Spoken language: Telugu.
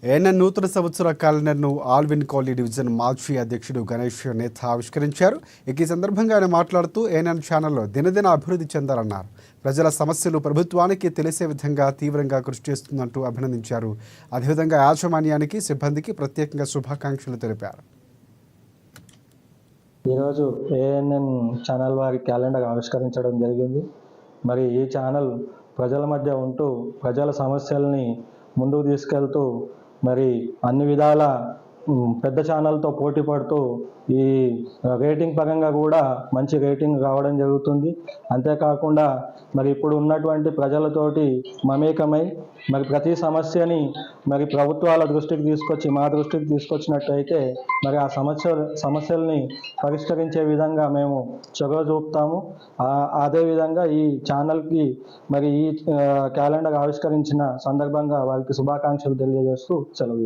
ఏఎన్ఎన్ నూతన సంవత్సర క్యాలెండర్ను ఆల్విన్ కాలనీ డివిజన్ మాజీ అధ్యక్షుడు గణేష్ నేత ఆవిష్కరించారు. ఈ సందర్భంగా ఆయన మాట్లాడుతూ ఏఎన్ఎన్ ఛానల్లో దినదిన అభివృద్ధి చెందాలన్నారు. ప్రజల సమస్యలు ప్రభుత్వానికి తెలిసే విధంగా తీవ్రంగా కృషి చేస్తుందంటూ అభినందించారు. అదేవిధంగా యాజమాన్యానికి, సిబ్బందికి ప్రత్యేకంగా శుభాకాంక్షలు తెలిపారు. ఈరోజు ఏఎన్ఎన్ ఛానల్ వారి క్యాలెండర్ ఆవిష్కరించడం జరిగింది. మరి ఈ ఛానల్ ప్రజల మధ్య ఉంటూ ప్రజల సమస్యల్ని ముందుకు తీసుకెళ్తూ మరి అన్ని విధాల పెద్ద ఛానల్తో పోటీ పడుతూ ఈ రేటింగ్ పరంగా కూడా మంచి రేటింగ్ రావడం జరుగుతుంది. అంతేకాకుండా మరి ఇప్పుడు ఉన్నటువంటి ప్రజలతోటి మమేకమై మరి ప్రతి సమస్యని మరి ప్రభుత్వాల దృష్టికి తీసుకొచ్చి మా దృష్టికి తీసుకొచ్చినట్టయితే మరి ఆ సమస్యల్ని పరిష్కరించే విధంగా మేము చొరవ చూపుతాము. అదేవిధంగా ఈ ఛానల్కి మరి ఈ క్యాలెండర్ ఆవిష్కరించిన సందర్భంగా వారికి శుభాకాంక్షలు తెలియజేస్తూ సెలవు.